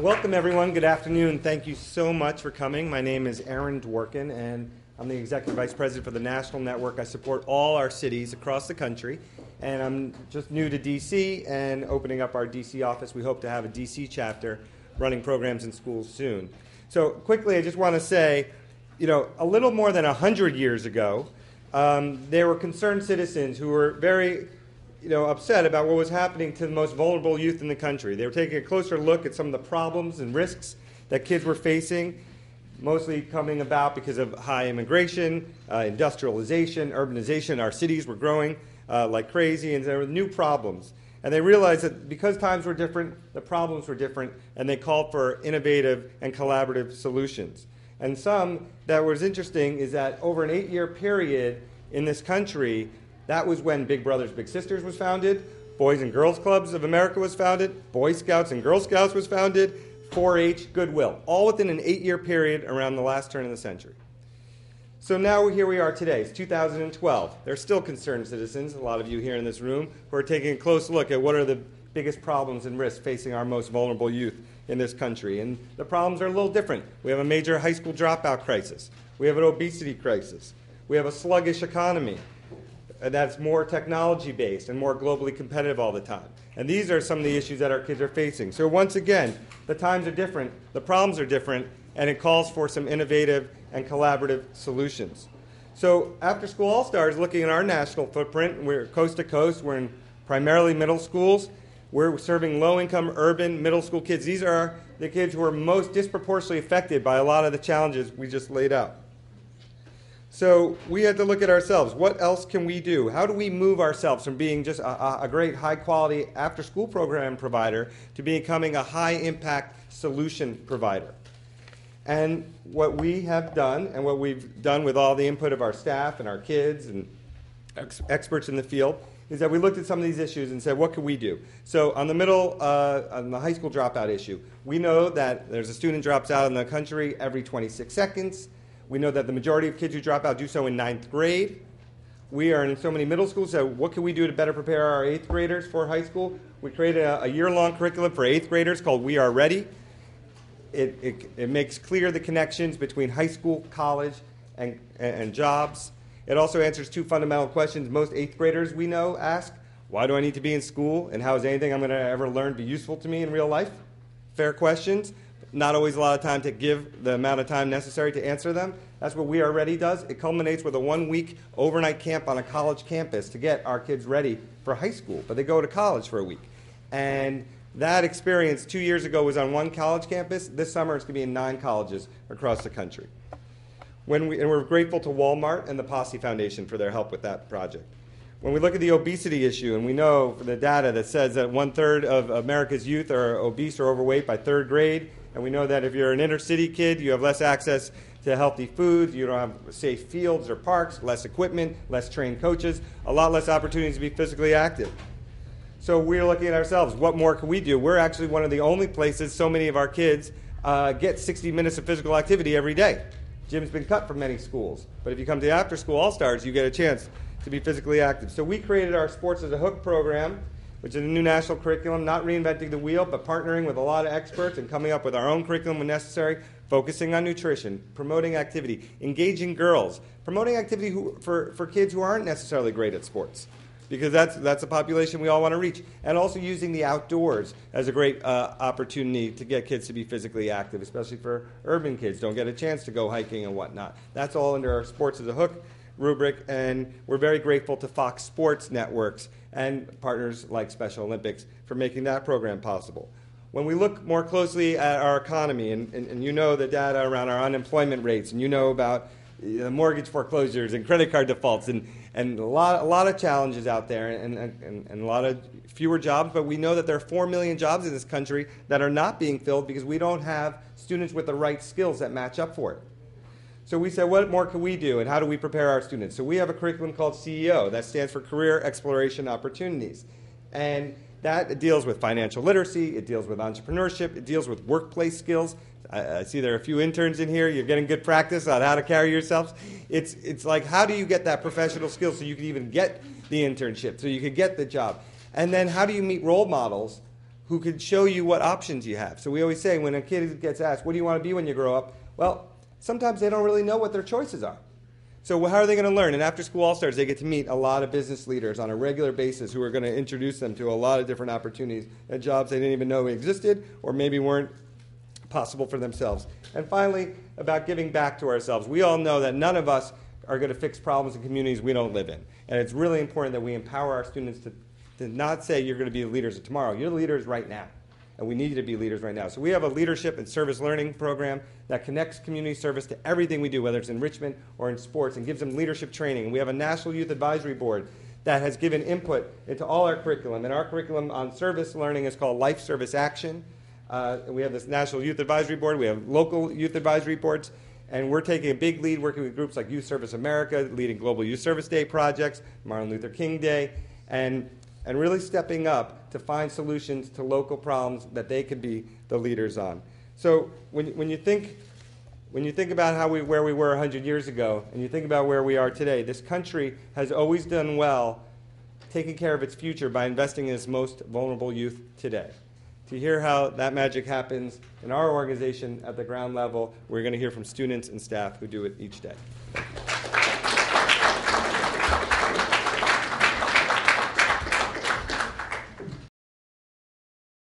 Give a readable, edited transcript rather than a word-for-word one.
Welcome, everyone. Good afternoon. Thank you so much for coming. My name is Aaron Dworkin, and I'm the Executive Vice President for the National Network. I support all our cities across the country, and I'm just new to D.C. and opening up our D.C. office. We hope to have a D.C. chapter running programs in schools soon. So quickly, I just want to say, a little more than 100 years ago, there were concerned citizens who were very upset about what was happening to the most vulnerable youth in the country. They were taking a closer look at some of the problems and risks that kids were facing, mostly coming about because of high immigration, industrialization, urbanization. Our cities were growing like crazy, and there were new problems. And they realized that because times were different, the problems were different, and they called for innovative and collaborative solutions. And some that was interesting is that over an 8-year period in this country, that was when Big Brothers Big Sisters was founded, Boys and Girls Clubs of America was founded, Boy Scouts and Girl Scouts was founded, 4-H, Goodwill, all within an 8-year period around the last turn of the century. So now here we are today. It's 2012. There are still concerned citizens, a lot of you here in this room, who are taking a close look at what are the biggest problems and risks facing our most vulnerable youth in this country. And the problems are a little different. We have a major high school dropout crisis. We have an obesity crisis. We have a sluggish economy that's more technology-based and more globally competitive all the time. And these are some of the issues that our kids are facing. So once again, the times are different, the problems are different, and it calls for some innovative and collaborative solutions. So After School All-Stars, looking at our national footprint, we're coast to coast, we're in primarily middle schools. We're serving low-income urban middle school kids. These are the kids who are most disproportionately affected by a lot of the challenges we just laid out. So we had to look at ourselves. What else can we do? How do we move ourselves from being just a great high-quality after-school program provider to becoming a high-impact solution provider? And what we have done, and what we've done with all the input of our staff and our kids and experts in the field, is that we looked at some of these issues and said, what can we do? So on the high school dropout issue, we know that there's a student drops out in the country every 26 seconds. We know that the majority of kids who drop out do so in 9th grade. We are in so many middle schools, so what can we do to better prepare our 8th graders for high school? We created a year-long curriculum for 8th graders called We Are Ready. It makes clear the connections between high school, college, and jobs. It also answers 2 fundamental questions most 8th graders we know ask. Why do I need to be in school? And how is anything I'm going to ever learn be useful to me in real life? Fair questions. Not always a lot of time to give the amount of time necessary to answer them. That's what We Are Ready does. It culminates with a 1-week overnight camp on a college campus to get our kids ready for high school. But they go to college for a week. And that experience 2 years ago was on 1 college campus. This summer it's going to be in 9 colleges across the country. And we're grateful to Walmart and the Posse Foundation for their help with that project. When we look at the obesity issue, and we know from the data that says that 1/3 of America's youth are obese or overweight by 3rd grade, and we know that if you're an inner city kid, you have less access to healthy food, you don't have safe fields or parks, less equipment, less trained coaches, a lot less opportunities to be physically active. So we're looking at ourselves, what more can we do? We're actually one of the only places so many of our kids get 60 minutes of physical activity every day. Gym's been cut from many schools, but if you come to After School All-Stars, you get a chance to be physically active. So we created our Sports as a Hook program, which is a new national curriculum, not reinventing the wheel, but partnering with a lot of experts and coming up with our own curriculum when necessary, focusing on nutrition, promoting activity, engaging girls, promoting activity for kids who aren't necessarily great at sports, because that's a population we all want to reach, and also using the outdoors as a great opportunity to get kids to be physically active, especially for urban kids, don't get a chance to go hiking and whatnot. That's all under our Sports as a Hook rubric, and we're very grateful to Fox Sports Networks and partners like Special Olympics for making that program possible. When we look more closely at our economy, and you know the data around our unemployment rates, and you know about mortgage foreclosures and credit card defaults, and a lot of challenges out there, and a lot of fewer jobs, but we know that there are 4 million jobs in this country that are not being filled because we don't have students with the right skills that match up for it. So we said, what more can we do, and how do we prepare our students? So we have a curriculum called CEO. That stands for Career Exploration Opportunities. And that deals with financial literacy, it deals with entrepreneurship, it deals with workplace skills. I see there are a few interns in here. You're getting good practice on how to carry yourselves. It's like, how do you get that professional skill so you can even get the internship, so you can get the job? And then how do you meet role models who could show you what options you have. So we always say when a kid gets asked, what do you want to be when you grow up? Well, sometimes they don't really know what their choices are. So how are they going to learn? And after School All-Stars, they get to meet a lot of business leaders on a regular basis who are going to introduce them to a lot of different opportunities and jobs they didn't even know existed or maybe weren't possible for themselves. And finally, about giving back to ourselves. We all know that none of us are going to fix problems in communities we don't live in. And it's really important that we empower our students to not say you're going to be the leaders of tomorrow. You're the leaders right now. And we need you to be leaders right now. So we have a leadership and service learning program that connects community service to everything we do, whether it's enrichment or in sports, and gives them leadership training. And we have a National Youth Advisory Board that has given input into all our curriculum. And our curriculum on service learning is called Life Service Action. We have this National Youth Advisory Board. We have local youth advisory boards. And we're taking a big lead working with groups like Youth Service America, leading Global Youth Service Day projects, Martin Luther King Day, and really stepping up to find solutions to local problems that they could be the leaders on. So when you think about where we were 100 years ago, and you think about where we are today, this country has always done well taking care of its future by investing in its most vulnerable youth today. To hear how that magic happens in our organization at the ground level, we're going to hear from students and staff who do it each day.